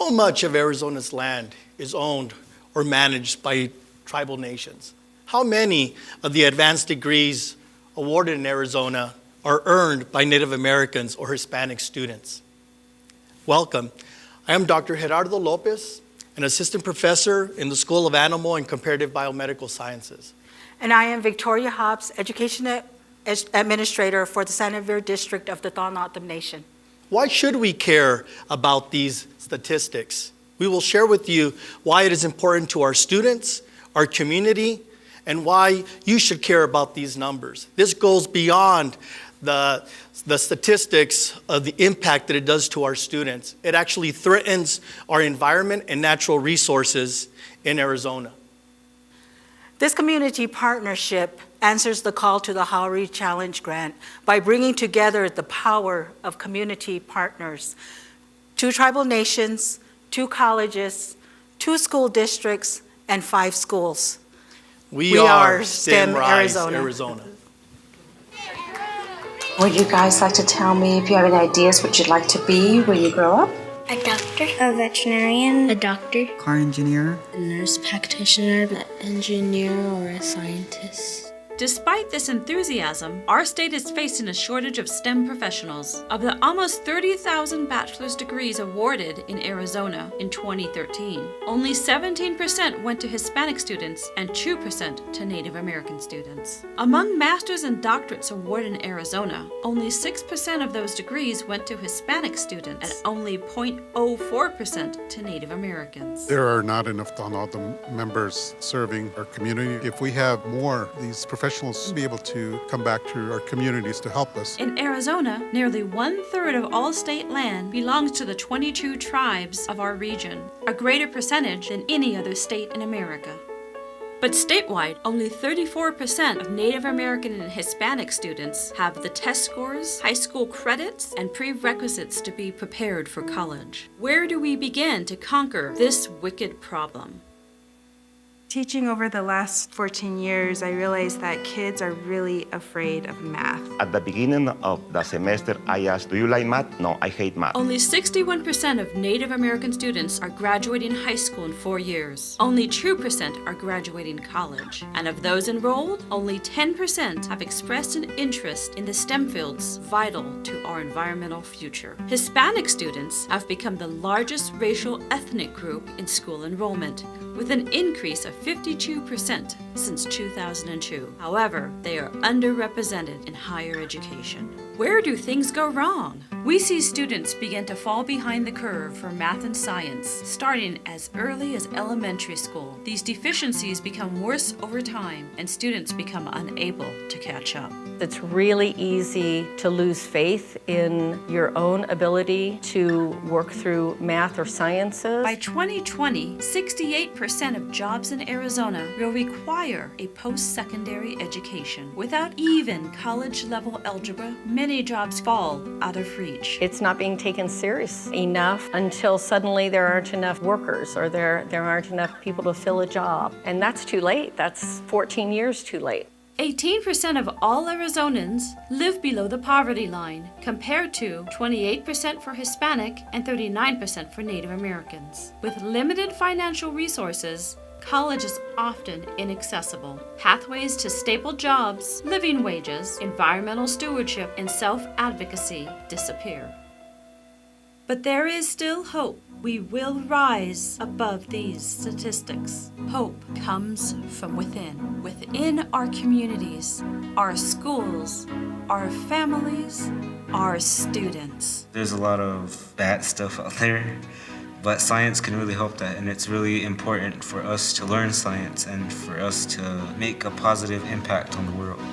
How much of Arizona's land is owned or managed by tribal nations? How many of the advanced degrees awarded in Arizona are earned by Native Americans or Hispanic students? Welcome. I am Dr. Gerardo Lopez, an assistant professor in the School of Animal and Comparative Biomedical Sciences. And I am Victoria Hobbs, Education Administrator for the San Javier District of the Thalnautham Nation. Why should we care about these statistics? We will share with you why it is important to our students, our community, and why you should care about these numbers. This goes beyond the statistics of the impact that it does to our students. It actually threatens our environment and natural resources in Arizona. This community partnership answers the call to the Haury Challenge Grant by bringing together the power of community partners. 2 tribal nations, 2 colleges, 2 school districts, and 5 schools. We are STEM Rise Arizona. Would you guys like to tell me if you have any ideas what you'd like to be when you grow up? A doctor, a veterinarian, a doctor, car engineer, a nurse practitioner, an engineer, or a scientist. Despite this enthusiasm, our state is facing a shortage of STEM professionals. Of the almost 30,000 bachelor's degrees awarded in Arizona in 2013, only 17% went to Hispanic students and 2% to Native American students. Among master's and doctorates awarded in Arizona, only 6% of those degrees went to Hispanic students and only 0.04% to Native Americans. There are not enough Thalnautham members serving our community. If we have more, these professionals will be able to come back to our communities to help us. In Arizona, nearly 1/3 of all state land belongs to the 22 tribes of our region, a greater percentage than any other state in America. But statewide, only 34% of Native American and Hispanic students have the test scores, high school credits, and prerequisites to be prepared for college. Where do we begin to conquer this wicked problem? Teaching over the last 14 years, I realized that kids are really afraid of math. At the beginning of the semester, I asked, do you like math? No, I hate math. Only 61% of Native American students are graduating high school in 4 years. Only 2% are graduating college. And of those enrolled, only 10% have expressed an interest in the STEM fields vital to our environmental future. Hispanic students have become the largest racial ethnic group in school enrollment, with an increase of 52% since 2002. However, they are underrepresented in higher education. Where do things go wrong? We see students begin to fall behind the curve for math and science, starting as early as elementary school. These deficiencies become worse over time, and students become unable to catch up. It's really easy to lose faith in your own ability to work through math or sciences. By 2020, 68% of jobs in Arizona will require a post-secondary education. Without even college-level algebra, many jobs fall out of reach. It's not being taken serious enough until suddenly there aren't enough workers or there aren't enough people to fill a job. And that's too late. That's 14 years too late. 18% of all Arizonans live below the poverty line, compared to 28% for Hispanic and 39% for Native Americans. With limited financial resources, college is often inaccessible. Pathways to stable jobs, living wages, environmental stewardship, and self-advocacy disappear. But there is still hope. We will rise above these statistics. Hope comes from within our communities, our schools, our families, our students. There's a lot of bad stuff out there, but science can really help that, and it's really important for us to learn science and for us to make a positive impact on the world.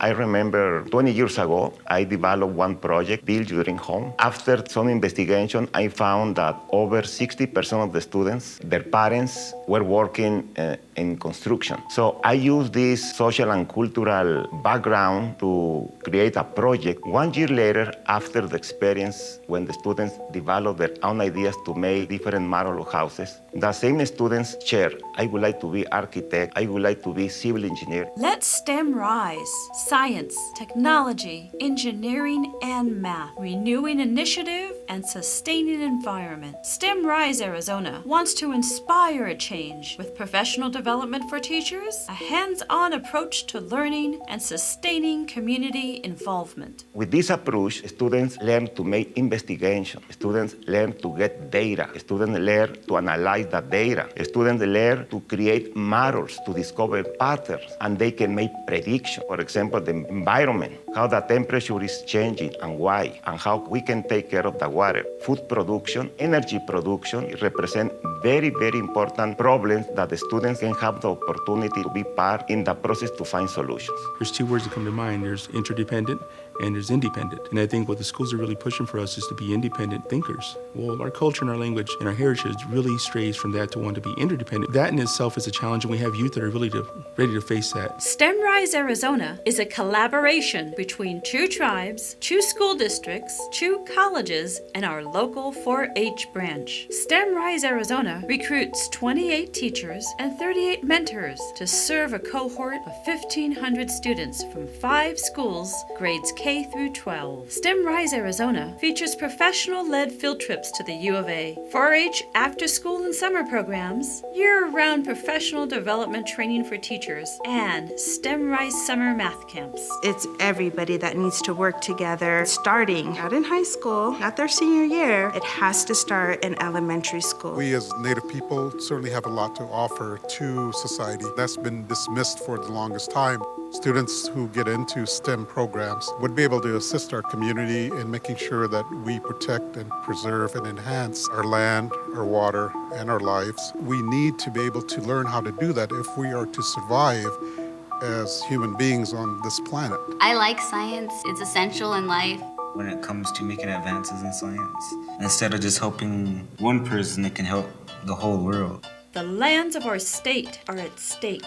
I remember 20 years ago, I developed one project, Build Your Dream Home. After some investigation, I found that over 60% of the students, their parents were working in construction. So I use this social and cultural background to create a project. 1 year later, after the experience, when the students develop their own ideas to make different model houses, the same students share, I would like to be architect, I would like to be civil engineer. Let STEM rise. Science, technology, engineering, and math. Renewing initiative and sustaining environment. STEM Rise Arizona wants to inspire a change with professional development for teachers, a hands-on approach to learning, and sustaining community involvement. With this approach, students learn to make investigation. Students learn to get data. Students learn to analyze the data. Students learn to create models, to discover patterns, and they can make predictions. For example, the environment, how the temperature is changing and why, and how we can take care of the water. Food production, energy production represent very, very important problems that the students can have the opportunity to be part in the process to find solutions. There's two words that come to mind. There's interdependent and there's independent. And I think what the schools are really pushing for us is to be independent thinkers. Well, our culture and our language and our heritage really strays from that to want to be interdependent. That in itself is a challenge, and we have youth that are really ready to face that. STEM Rise Arizona is a collaboration between 2 tribes, 2 school districts, 2 colleges, and our local 4-H branch. STEM Rise Arizona recruits 28 teachers and 38 mentors to serve a cohort of 1,500 students from 5 schools, grades K through 12. STEM Rise Arizona features professional-led field trips to the U of A, 4-H after-school and summer programs, year-round professional development training for teachers, and STEM Rise summer math camps. It's everybody that needs to work together, starting out in high school, not their senior year. It has to start in elementary school. We as Native people certainly have a lot to offer to society. That's been dismissed for the longest time. Students who get into STEM programs would be able to assist our community in making sure that we protect and preserve and enhance our land, our water, and our lives. We need to be able to learn how to do that if we are to survive as human beings on this planet. I like science. It's essential in life. When it comes to making advances in science, instead of just helping one person, it can help the whole world. The lands of our state are at stake.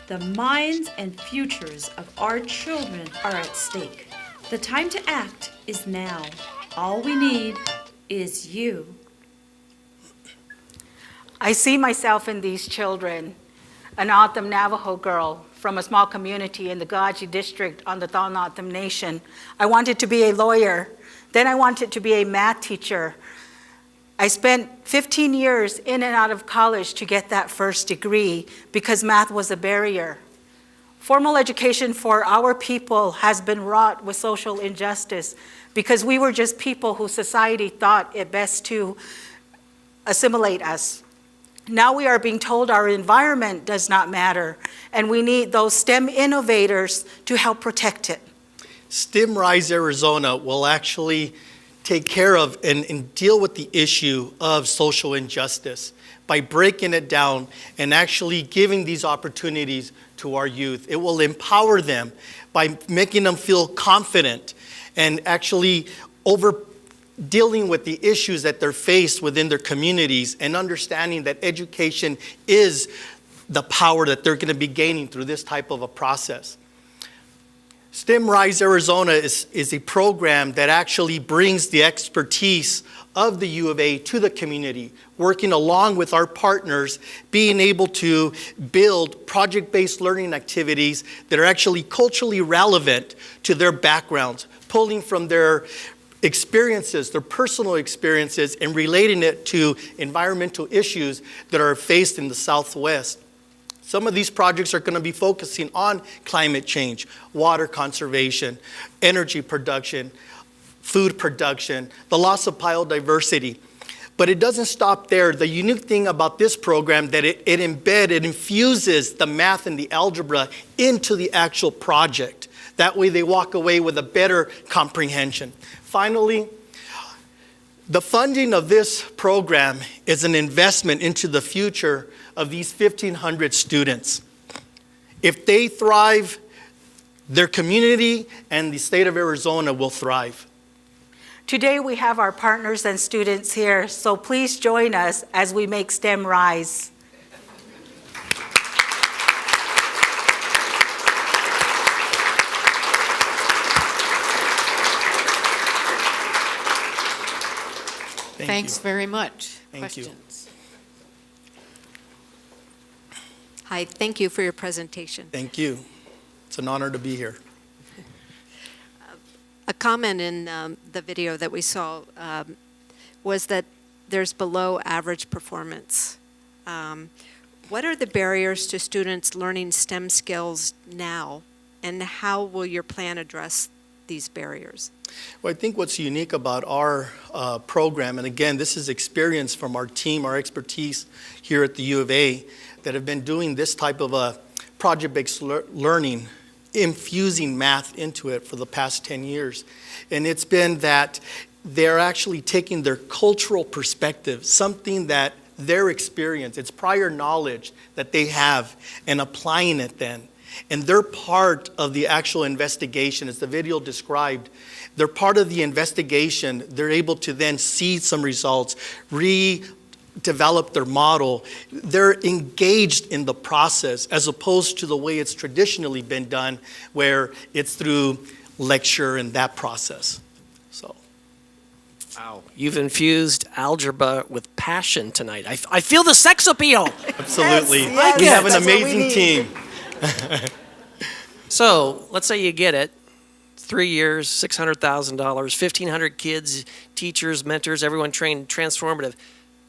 The minds and futures of our children are at stake. The time to act is now. All we need is you. I see myself in these children, an O'odham Navajo girl from a small community in the Gaji district on the O'odham Nation. I wanted to be a lawyer. Then I wanted to be a math teacher. I spent 15 years in and out of college to get that first degree because math was a barrier. Formal education for our people has been wrought with social injustice because we were just people who society thought it best to assimilate us. Now we are being told our environment does not matter, and we need those STEM innovators to help protect it. STEM Rise Arizona will actually take care of and deal with the issue of social injustice by breaking it down and actually giving these opportunities to our youth. It will empower them by making them feel confident and actually dealing with the issues that they're faced within their communities and understanding that education is the power that they're going to be gaining through this type of a process. STEM Rise Arizona is a program that actually brings the expertise of the U of A to the community, working along with our partners, being able to build project-based learning activities that are actually culturally relevant to their backgrounds, pulling from their experiences, their personal experiences, and relating it to environmental issues that are faced in the Southwest. Some of these projects are going to be focusing on climate change, water conservation, energy production, food production, the loss of biodiversity. But it doesn't stop there. The unique thing about this program that it infuses the math and the algebra into the actual project. That way they walk away with a better comprehension. Finally, the funding of this program is an investment into the future of these 1,500 students. If they thrive, their community and the state of Arizona will thrive. Today we have our partners and students here, so please join us as we make STEM rise. Thanks very much. Thank you. Questions? Hi, thank you for your presentation. Thank you. It's an honor to be here. A comment in the video that we saw was that there's below average performance. What are the barriers to students learning STEM skills now, and how will your plan address these barriers? Well, I think what's unique about our program, and again, this is experience from our team, our expertise here at the U of A, that have been doing this type of a project-based learning, infusing math into it for the past 10 years. And it's been that they're actually taking their cultural perspective, something that their experience, it's prior knowledge that they have, and applying it then. And they're part of the actual investigation, as the video described. They're part of the investigation. They're able to then see some results, redevelop their model. They're engaged in the process, as opposed to the way it's traditionally been done, where it's through lecture and that process. So. Wow, you've infused algebra with passion tonight. I feel the sex appeal. Absolutely. Yes, we have an that's what we amazing need. team. So let's say you get it. 3 years, $600,000, 1,500 kids, teachers, mentors, everyone trained, transformative.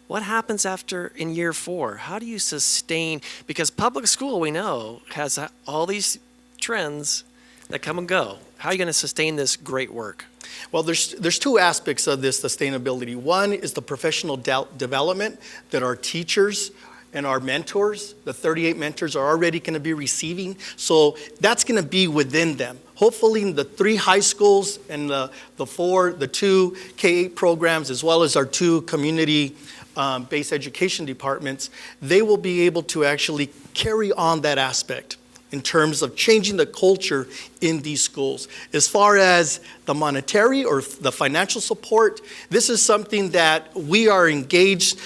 What happens after in year 4? How do you sustain? Because public school, we know, has all these trends that come and go. How are you going to sustain this great work? Well, there's two aspects of this sustainability. One is the professional development that our teachers and our mentors, the 38 mentors, are already going to be receiving. So that's going to be within them. Hopefully in the 3 high schools and the 2 K-8 programs, as well as our 2 community-based education departments, they will be able to actually carry on that aspect in terms of changing the culture in these schools. As far as the monetary or the financial support, this is something that we are engaged.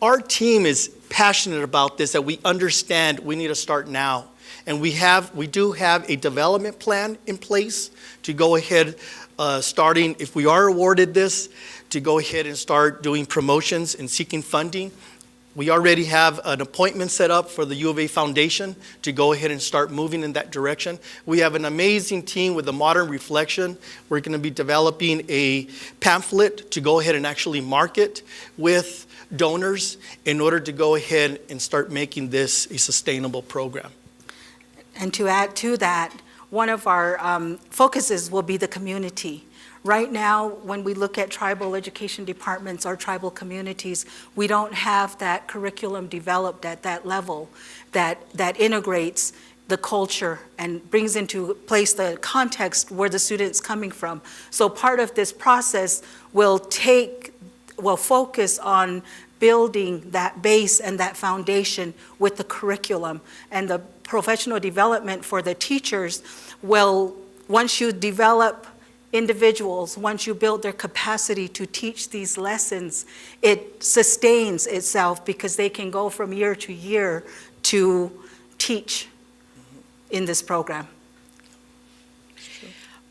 Our team is passionate about this, that we understand we need to start now. And we do have a development plan in place to go ahead, starting, if we are awarded this, to go ahead and start doing promotions and seeking funding. We already have an appointment set up for the U of A Foundation to go ahead and start moving in that direction. We have an amazing team with a modern reflection. We're going to be developing a pamphlet to go ahead and actually market with donors in order to go ahead and start making this a sustainable program. And to add to that, one of our focuses will be the community. Right now, when we look at tribal education departments or tribal communities, we don't have that curriculum developed at that level that integrates the culture and brings into place the context where the student's coming from. So part of this process will focus on building that base and that foundation with the curriculum. And the professional development for the teachers will, once you develop individuals, once you build their capacity to teach these lessons, it sustains itself because they can go from year to year to teach in this program.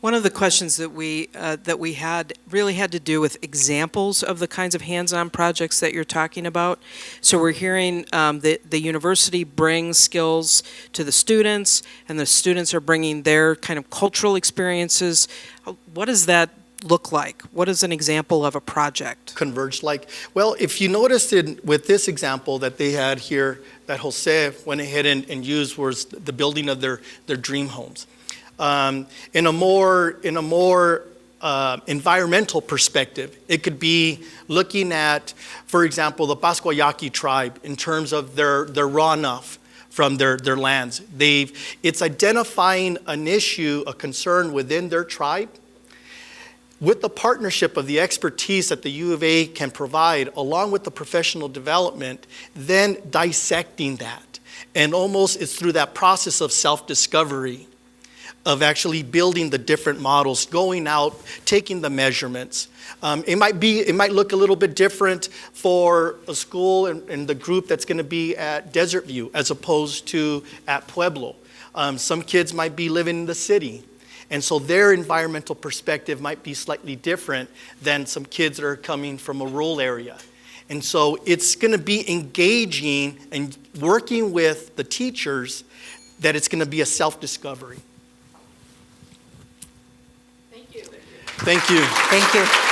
One of the questions that we had really had to do with examples of the kinds of hands-on projects that you're talking about. So we're hearing that the university brings skills to the students, and the students are bringing their kind of cultural experiences. What does that look like? What is an example of a project? Converge like? Well, if you noticed with this example that they had here, that Jose went ahead and used was the building of their dream homes. In a more environmental perspective, it could be looking at, for example, the Pascuayaqui tribe in terms of their runoff from their lands. It's identifying an issue, a concern within their tribe, with the partnership of the expertise that the U of A can provide, along with the professional development, then dissecting that. And almost it's through that process of self-discovery, of actually building the different models, going out, taking the measurements. It might look a little bit different for a school and the group that's going to be at Desert View as opposed to at Pueblo. Some kids might be living in the city, And so their environmental perspective might be slightly different than some kids that are coming from a rural area. And so it's going to be engaging and working with the teachers that it's going to be a self-discovery. Thank you. Thank you. Thank you.